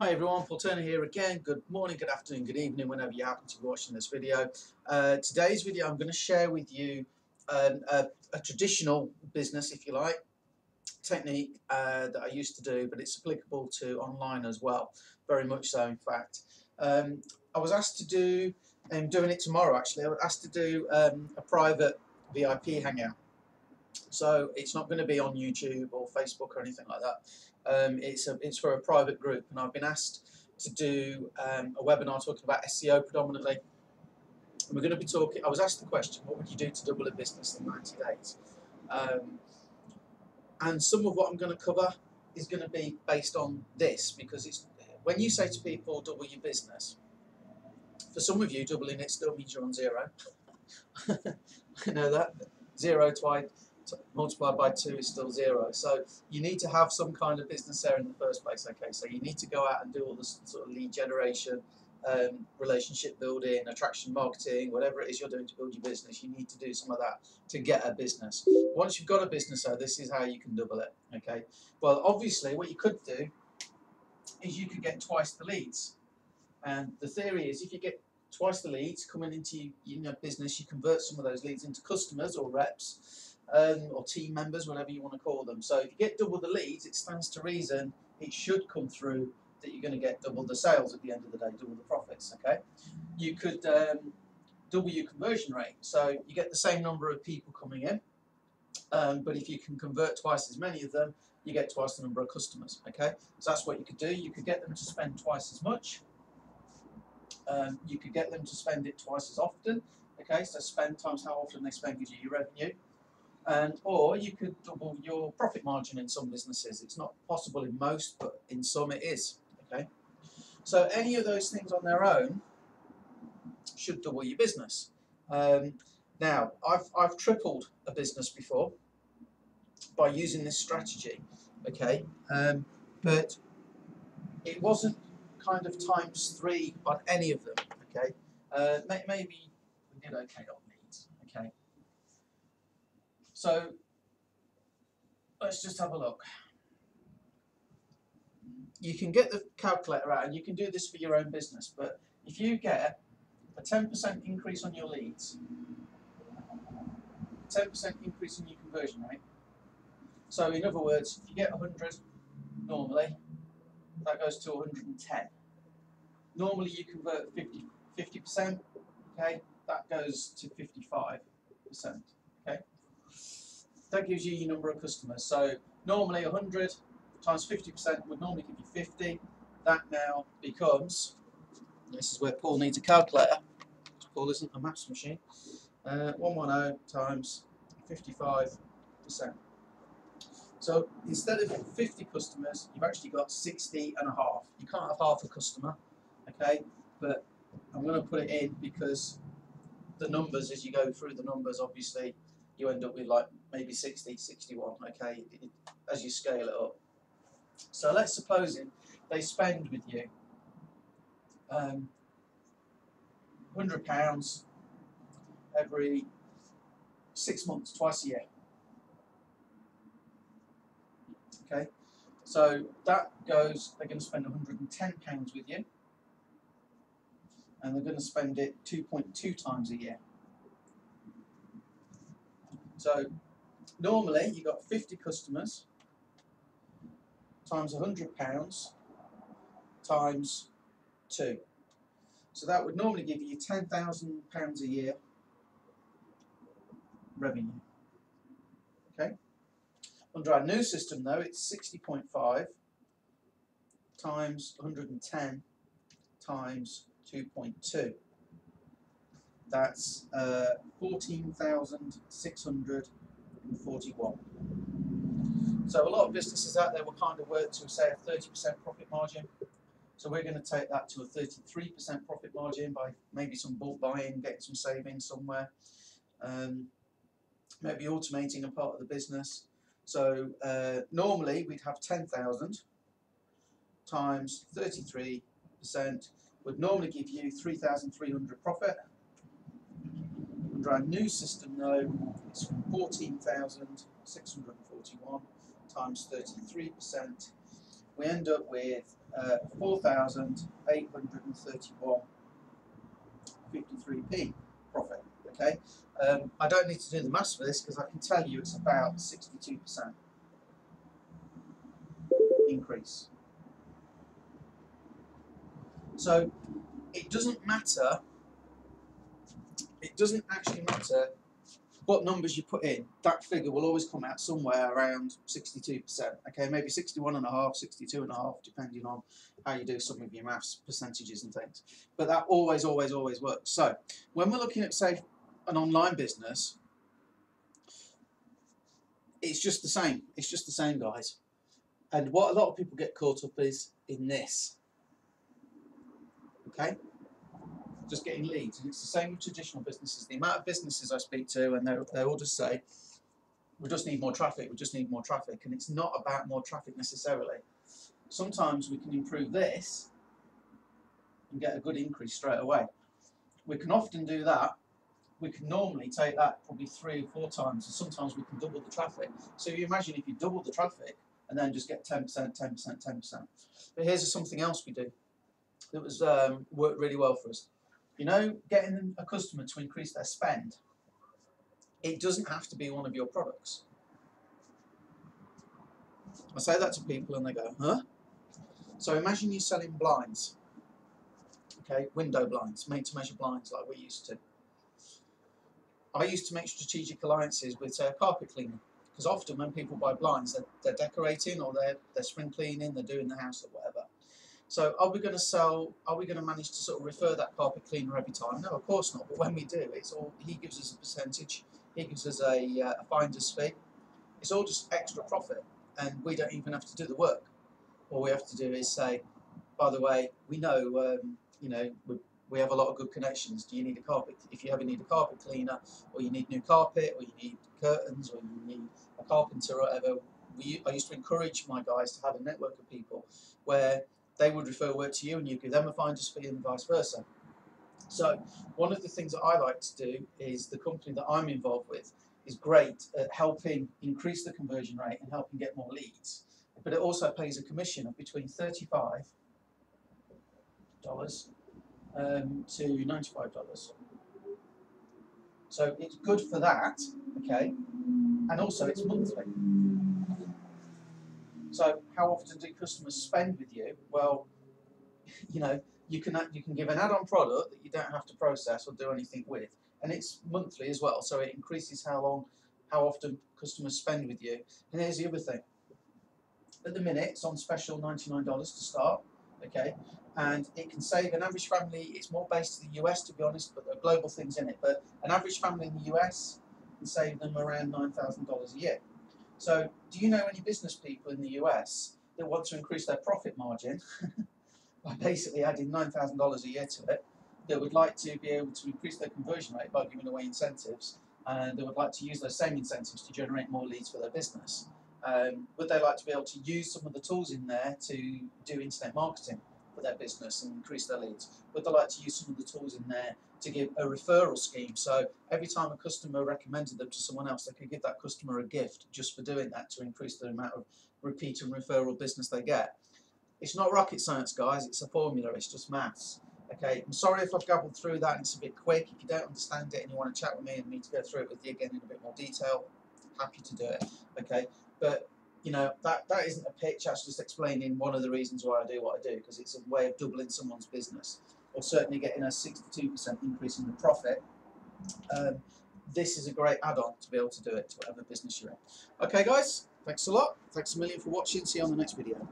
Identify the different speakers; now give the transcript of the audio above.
Speaker 1: Hi everyone, Paul Turner here again. Good morning, good afternoon, good evening, whenever you happen to be watching this video. Today's video I'm going to share with you a traditional business, if you like, technique that I used to do, but it's applicable to online as well, very much so in fact. I was asked to do, I'm doing it tomorrow actually, I was asked to do a private VIP hangout. So it's not going to be on YouTube or Facebook or anything like that. It's for a private group, and I've been asked to do a webinar talking about SEO predominantly. And we're going to be talking. I was asked the question, what would you do to double a business in 90 days? And some of what I'm going to cover is going to be based on this, because it's when you say to people double your business, for some of you doubling it still means you're on zero. I know that. Zero twice multiplied by 2 is still 0. So you need to have some kind of business there in the first place. Okay, so you need to go out and do all this sort of lead generation, relationship building, attraction marketing, whatever it is you're doing to build your business. You need to do some of that to get a business. Once you've got a business, though, this is how you can double it. Okay, well, obviously, what you could do is you could get twice the leads, and the theory is if you get twice the leads coming into your business, you convert some of those leads into customers or reps. Or team members, whatever you want to call them. So if you get double the leads, it stands to reason it should come through that you're going to get double the sales at the end of the day, double the profits. Okay, you could double your conversion rate, so you get the same number of people coming in, but if you can convert twice as many of them, you get twice the number of customers. Okay, so that's what you could do. You could get them to spend twice as much. You could get them to spend it twice as often. Okay, so spend times how often they spend gives you your revenue. Or you could double your profit margin in some businesses. It's not possible in most, but in some it is. Okay, so any of those things on their own should double your business. Now, I've tripled a business before by using this strategy. Okay, but it wasn't kind of ×3 on any of them. Okay, maybe we did okay on leads. Okay, so let's just have a look. You can get the calculator out and you can do this for your own business, but if you get a 10% increase on your leads, 10% increase in your conversion rate, so in other words, if you get 100 normally, that goes to 110. Normally you convert 50%, okay, that goes to 55%, okay. That gives you your number of customers. So normally 100 times 50% would normally give you 50. That now becomes, this is where Paul needs a calculator. Paul isn't a maths machine. 110 times 55%. So instead of 50 customers, you've actually got 60 and a half. You can't have half a customer, okay? But I'm going to put it in because the numbers, as you go through the numbers, obviously you end up with like maybe 60, 61, okay, as you scale it up. So let's suppose they spend with you £100 every 6 months, twice a year. Okay, so that goes, they're going to spend £110 with you, and they're going to spend it 2.2 times a year. So normally you've got 50 customers times £100 times 2. So that would normally give you £10,000 a year revenue. Okay. Under our new system, though, it's 60.5 times 110 times 2.2. That's 14,641. So a lot of businesses out there will kind of work to, say, a 30% profit margin. So we're going to take that to a 33% profit margin by maybe some bulk buying, getting some savings somewhere, maybe automating a part of the business. So normally we'd have 10,000 times 33% would normally give you 3,300 profit. Under our new system, though, it's from 14,641 times 33%, we end up with 4,831.53p profit. Okay, I don't need to do the maths for this because I can tell you it's about 62% increase. So it doesn't matter. It doesn't actually matter what numbers you put in. That figure will always come out somewhere around 62%. Okay, maybe 61.5, 62.5, depending on how you do some of your maths, percentages and things. But that always works. So when we're looking at, say, an online business, it's just the same. It's just the same, guys. And what a lot of people get caught up is in this. Okay? Just getting leads. And it's the same with traditional businesses. The amount of businesses I speak to, and they all just say, we just need more traffic, we just need more traffic. And it's not about more traffic necessarily. Sometimes we can improve this and get a good increase straight away. We can often do that. We can normally take that probably 3 or 4 times, and sometimes we can double the traffic. So you imagine if you double the traffic and then just get 10%, 10%, 10%. But here's something else we do that was worked really well for us. You know, getting a customer to increase their spend, it doesn't have to be one of your products. I say that to people and they go, huh? So imagine you're selling blinds, okay, window blinds, made-to-measure blinds like we used to. I used to make strategic alliances with, say, a carpet cleaner, because often when people buy blinds, they're decorating or they're spring cleaning, they're doing the house or whatever. So are we going to manage to sort of refer that carpet cleaner every time? No, of course not. But when we do, it's all, he gives us a percentage, he gives us a finder's fee. It's all just extra profit, and we don't even have to do the work. All we have to do is say, by the way, we know, you know, we have a lot of good connections. Do you need a carpet? If you ever need a carpet cleaner, or you need new carpet, or you need curtains, or you need a carpenter, or whatever, I used to encourage my guys to have a network of people where they would refer work to you and you give them a finder's fee and vice versa. So one of the things that I like to do is the company that I'm involved with is great at helping increase the conversion rate and helping get more leads. But it also pays a commission of between $35 to $95. So it's good for that, okay? And also it's monthly. So how often do customers spend with you? Well, you know, you can give an add-on product that you don't have to process or do anything with, and it's monthly as well. So it increases how often customers spend with you. And here's the other thing. At the minute, it's on special $99 to start, okay? And it can save an average family. It's more based in the US, to be honest, but there are global things in it. But an average family in the US can save them around $9,000 a year. So do you know any business people in the US that want to increase their profit margin by basically adding $9,000 a year to it, that would like to be able to increase their conversion rate by giving away incentives, and they would like to use those same incentives to generate more leads for their business? Would they like to be able to use some of the tools in there to do internet marketing for their business and increase their leads? Would they like to use some of the tools in there to give a referral scheme? So every time a customer recommended them to someone else, they could give that customer a gift just for doing that to increase the amount of repeat and referral business they get. It's not rocket science, guys. It's a formula. It's just maths. Okay. I'm sorry if I've gabbled through that and it's a bit quick. If you don't understand it and you want to chat with me and me to go through it with you again in a bit more detail, happy to do it. Okay. But you know, that isn't a pitch. That's just explaining one of the reasons why I do what I do, because it's a way of doubling someone's business, or certainly getting a 62% increase in the profit. This is a great add-on to be able to do it to whatever business you're in. Okay, guys. Thanks a lot. Thanks a million for watching. See you on the next video.